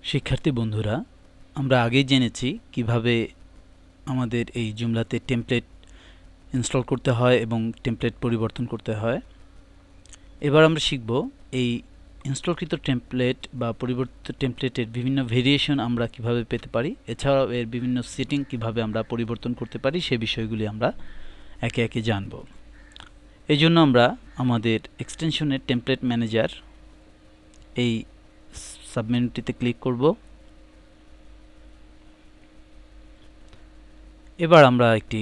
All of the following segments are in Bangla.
শিক্ষার্থী বন্ধুরা, আমরা আগেই জেনেছি কিভাবে আমাদের এই জুমলাতে টেমপ্লেট ইনস্টল করতে হয় এবং টেমপ্লেট পরিবর্তন করতে হয়। এবার আমরা শিখব এই ইনস্টলকৃত টেমপ্লেট বা পরিবর্তিত টেমপ্লেটের বিভিন্ন ভেরিয়েশন আমরা কিভাবে পেতে পারি, এছাড়াও এর বিভিন্ন সেটিং কিভাবে আমরা পরিবর্তন করতে পারি সে বিষয়গুলি আমরা একে একে জানব। এই জন্য আমরা আমাদের এক্সটেনশনের টেমপ্লেট ম্যানেজার এই সাবমেনুটিতে ক্লিক করব। এবার আমরা একটি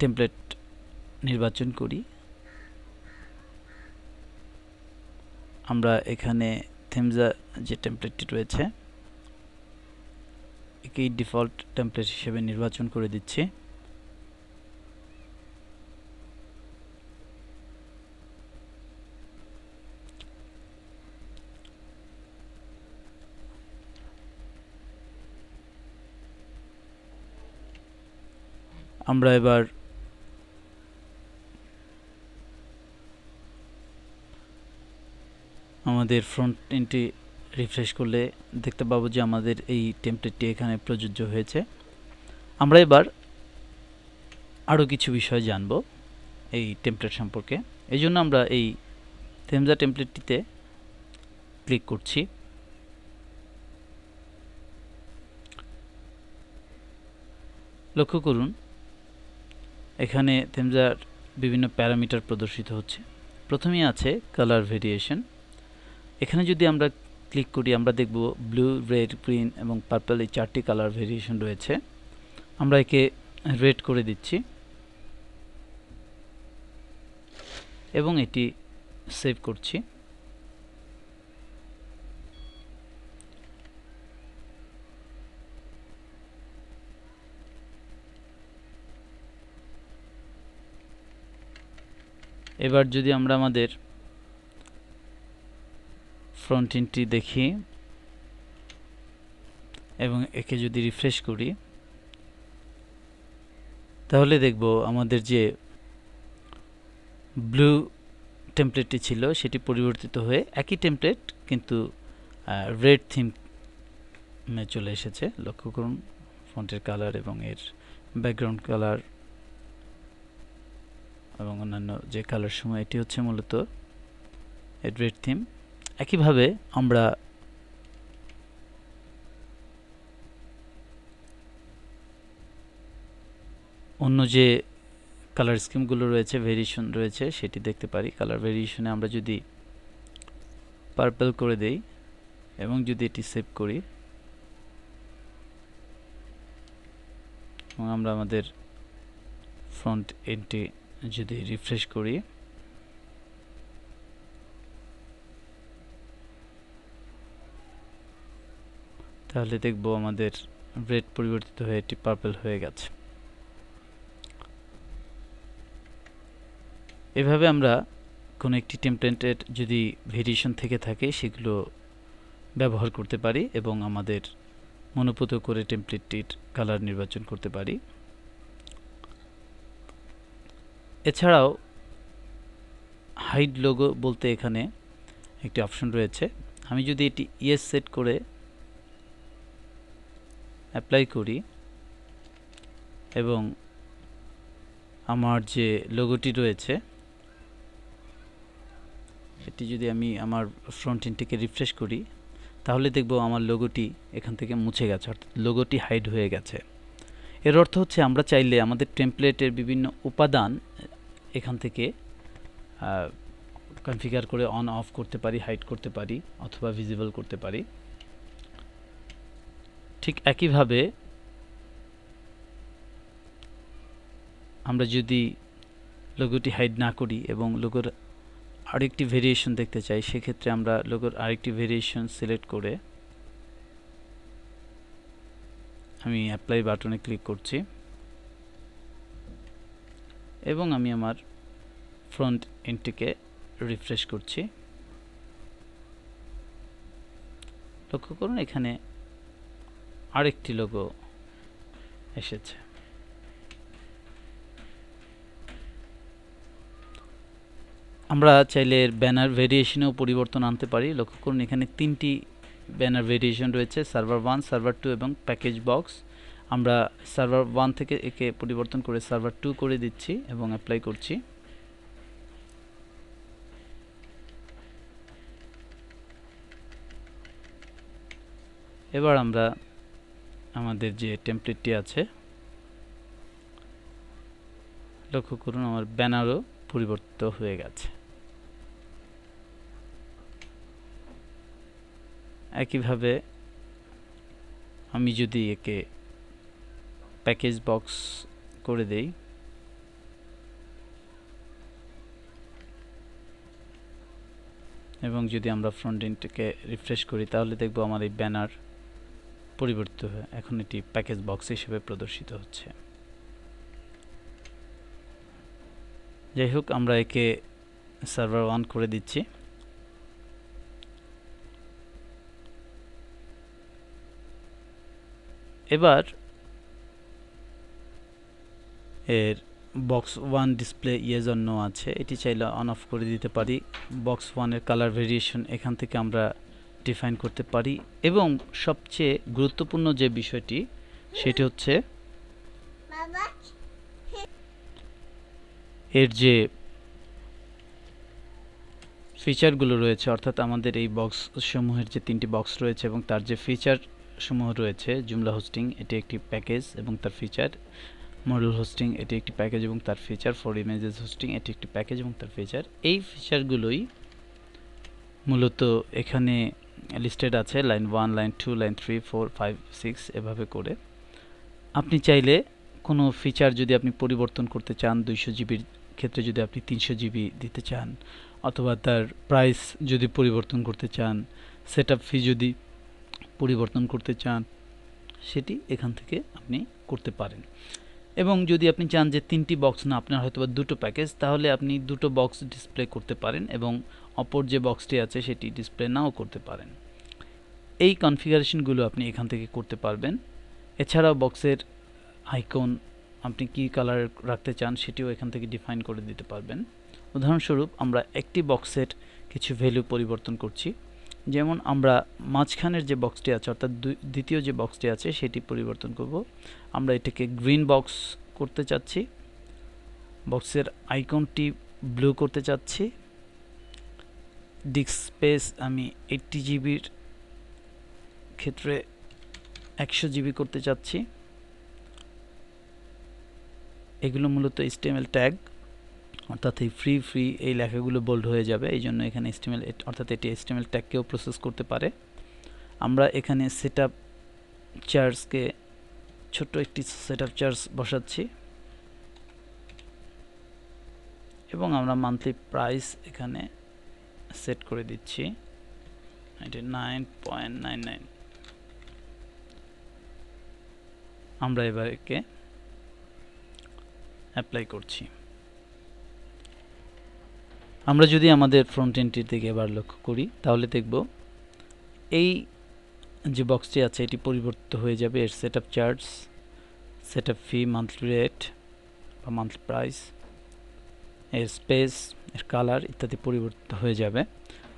টেমপ্লেট নির্বাচন করি। আমরা এখানে থেমজা যে টেমপ্লেটটি রয়েছে একেই ডিফল্ট টেমপ্লেট হিসেবে নির্বাচন করে দিচ্ছি। আমরা এবার আমাদের ফ্রন্ট এন্ডটি রিফ্রেশ করলে দেখতে পাবো যে আমাদের এই টেমপ্লেটটি এখানে প্রযোজ্য হয়েছে। আমরা এবার আরও কিছু বিষয় জানব এই টেমপ্লেট সম্পর্কে। এই জন্য আমরা এই থেমজা টেমপ্লেটটিতে ক্লিক করছি। লক্ষ্য করুন এখানে থেমজার বিভিন্ন প্যারামিটার প্রদর্শিত হচ্ছে। প্রথমেই আছে কালার ভেরিয়েশন। এখানে যদি আমরা ক্লিক করি আমরা দেখব ব্লু, রেড, গ্রিন এবং পার্পল এই চারটি কালার ভেরিয়েশন রয়েছে। আমরা একে রেড করে দিচ্ছি এবং এটি সেভ করছি। এবার যদি আমরা আমাদের ফ্রন্ট এন্ডটি দেখি এবং একে যদি রিফ্রেশ করি তাহলে দেখব আমাদের যে ব্লু টেমপ্লেটটি ছিল সেটি পরিবর্তিত হয়ে একই টেমপ্লেট কিন্তু রেড থিমে চলে এসেছে। লক্ষ্য করুন ফন্টের কালার এবং এর ব্যাকগ্রাউন্ড কালার এবং অন্যান্য যে কালার সময় এটি হচ্ছে মূলত এর রেড থিম। একইভাবে আমরা অন্য যে কালার স্কিমগুলো রয়েছে, ভেরিয়েশন রয়েছে সেটি দেখতে পারি। কালার ভেরিয়েশনে আমরা যদি পার্পল করে দেই এবং যদি এটি সেভ করি এবং আমরা আমাদের ফ্রন্ট এন্ডটি যদি রিফ্রেশ করি তাহলে দেখব আমাদের রেড পরিবর্তিত হয়ে এটি পার্পল হয়ে গেছে। এভাবে আমরা কোনো একটি টেমপ্লেটের যদি ভেরিয়েশন থেকে থাকে সেগুলো ব্যবহার করতে পারি এবং আমাদের মনোপুত করে টেমপ্লেটটির কালার নির্বাচন করতে পারি। এছাড়াও হাইড লোগো বলতে এখানে একটি অপশন রয়েছে। আমি যদি এটি ইয়েস সেট করে অ্যাপ্লাই করি এবং আমার যে লোগোটি রয়েছে এটি যদি আমি আমার ফ্রন্ট এন্ডটিকে রিফ্রেশ করি তাহলে দেখব আমার লোগোটি এখান থেকে মুছে গেছে, অর্থাৎ লোগোটি হাইড হয়ে গেছে। এর অর্থ হচ্ছে আমরা চাইলে আমাদের টেমপ্লেটের বিভিন্ন উপাদান এখান থেকে কনফিগার করে অন অফ করতে পারি, হাইড করতে পারি অথবা ভিজিবল করতে পারি। ঠিক একইভাবে আমরা যদি লোগোটি হাইড না করি এবং লোগোর আরেকটি ভেরিয়েশন দেখতে চাই সেক্ষেত্রে আমরা লোগোর আরেকটি ভেরিয়েশন সিলেক্ট করে আমি অ্যাপ্লাই বাটনে ক্লিক করছি এবং আমি আমার ফ্রন্ট এন্ডটিকে রিফ্রেশ করছি। লক্ষ্য করুন এখানে আরেকটি লোগো এসেছে। আমরা চাইলে ব্যানার ভেরিয়েশনেও পরিবর্তন আনতে পারি। লক্ষ্য করুন এখানে তিনটি ব্যানার ভেরিয়েশন রয়েছে, সার্ভার 1, সার্ভার 2 এবং প্যাকেজ বক্স। আমরা সার্ভার 1 থেকে একে পরিবর্তন করে সার্ভার 2 করে দিচ্ছি এবং অ্যাপ্লাই করছি। এবার আমরা আমাদের যে টেমপ্লেটটি আছে, লক্ষ্য করুন আমার ব্যানারও পরিবর্তিত হয়ে গেছে। একইভাবে আমি যদি একে প্যাকেজ বক্স করে দেই, এবং যদি আমরা ফ্রন্ট এন্ডকে রিফ্রেশ করি তাহলে দেখব আমার এই ব্যানার পরিবর্তিত হয়ে এখন এটি প্যাকেজ বক্স হিসেবে প্রদর্শিত হচ্ছে। যাই হোক, আমরা একে সার্ভার 1 করে দিচ্ছি। এবার এর box 1 display yes or no আছে, এটি চাইলে অন অফ করে দিতে পারি। বক্স 1 এর কালার ভেরিয়েশন এখান থেকে আমরা ডিফাইন করতে পারি, এবং সবচেয়ে গুরুত্বপূর্ণ যে বিষয়টি সেটি হচ্ছে এর যে ফিচারগুলো রয়েছে, অর্থাৎ আমাদের এই বক্স সমূহের যে 3টি বক্স রয়েছে এবং তার যে ফিচার সমূহ রয়েছে, জুমলা হোস্টিং এটি একটি প্যাকেজ এবং তার ফিচার, মডেল হোস্টিং এটি একটি প্যাকেজ এবং তার ফিচার, ফর ইমেজেস হোস্টিং এটি একটি প্যাকেজ এবং তার ফিচার। এই ফিচারগুলোই মূলত এখানে লিস্টেড আছে, লাইন 1, লাইন 2, লাইন 3, 4, 5, 6 এভাবে করে। আপনি চাইলে কোনো ফিচার যদি আপনি পরিবর্তন করতে চান, 200 জিবির ক্ষেত্রে যদি আপনি 300 জিবি দিতে চান, অথবা তার প্রাইস যদি পরিবর্তন করতে চান, সেটআপ ফি যদি পরিবর্তন করতে চান, সেটি এখান থেকে আপনি করতে পারেন। এবং যদি আপনি চান যে 3টি বক্স না, আপনার হয়তোবা 2টো প্যাকেজ, তাহলে আপনি 2টো বক্স ডিসপ্লে করতে পারেন এবং অপর যে বক্সটি আছে সেটি ডিসপ্লে নাও করতে পারেন। এই কনফিগারেশনগুলো আপনি এখান থেকে করতে পারবেন। এছাড়াও বক্সের আইকন আপনি কি কালার রাখতে চান সেটিও এখান থেকে ডিফাইন করে দিতে পারবেন। উদাহরণস্বরূপ আমরা একটি বক্সের কিছু ভ্যালু পরিবর্তন করছি, যেমন আমরা মাঝখানের যে বক্সটি আছে, অর্থাৎ দ্বিতীয় যে বক্সটি আছে সেটি পরিবর্তন করব। আমরা এটাকে গ্রিন বক্স করতে চাচ্ছি, বক্সের আইকনটি ব্লু করতে চাচ্ছি, ডিস্ক স্পেস আমি 80 জিবির ক্ষেত্রে 100 জিবি করতে চাচ্ছি। এগুলো মূলত HTML ট্যাগ, অর্থাৎ এই ফ্রি এই লেখাগুলো বোল্ড হয়ে যাবে, এই জন্য এখানে HTML, অর্থাৎ এটি HTML ট্যাগকেও প্রসেস করতে পারে। আমরা এখানে সেটআপ চার্জকে ছোট্ট একটি সেটআপ চার্জ বসাচ্ছি এবং আমরা মান্থলি প্রাইস এখানে সেট করে দিচ্ছি, এটি 9.99। আমরা এবার একে অ্যাপ্লাই করছি। আমরা যদি আমাদের ফ্রন্ট এন্ডটির দিকে এবার লক্ষ্য করি তাহলে দেখব এই যে বক্সটি আছে এটি পরিবর্তিত হয়ে যাবে। এর সেটআপ চার্জ, সেটআপ ফি, মান্থলি রেট বা মান্থলি প্রাইস, এর স্পেস, এর কালার ইত্যাদি পরিবর্তিত হয়ে যাবে।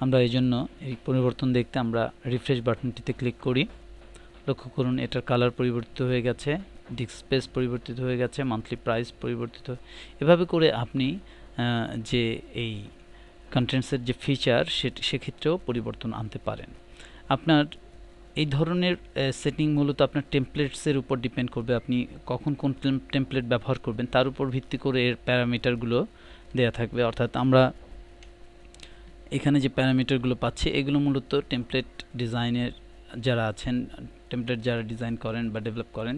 আমরা এই জন্য এই পরিবর্তন দেখতে আমরা রিফ্রেশ বাটনটিতে ক্লিক করি। লক্ষ্য করুন এটার কালার পরিবর্তিত হয়ে গেছে, ডিস্ক স্পেস পরিবর্তিত হয়ে গেছে, মান্থলি প্রাইস পরিবর্তিত। এভাবে করে আপনি যে এই কন্টেন্টসের যে ফিচার সেক্ষেত্রেও পরিবর্তন আনতে পারেন। আপনার এই ধরনের সেটিং মূলত আপনার টেমপ্লেটসের উপর ডিপেন্ড করবে, আপনি কখন কোন টেমপ্লেট ব্যবহার করবেন তার উপর ভিত্তি করে এর প্যারামিটারগুলো দেয়া থাকবে। অর্থাৎ আমরা এখানে যে প্যারামিটারগুলো পাচ্ছি এগুলো মূলত টেমপ্লেট ডিজাইনের যারা আছেন, টেমপ্লেট যারা ডিজাইন করেন বা ডেভেলপ করেন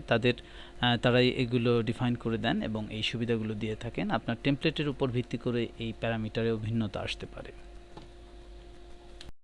তারাই এগুলো ডিফাইন করে দেন এবং এই সুবিধাগুলো দিয়ে থাকেন। আপনার টেমপ্লেটের উপর ভিত্তি করে এই প্যারামিটারেও ভিন্নতা আসতে পারে।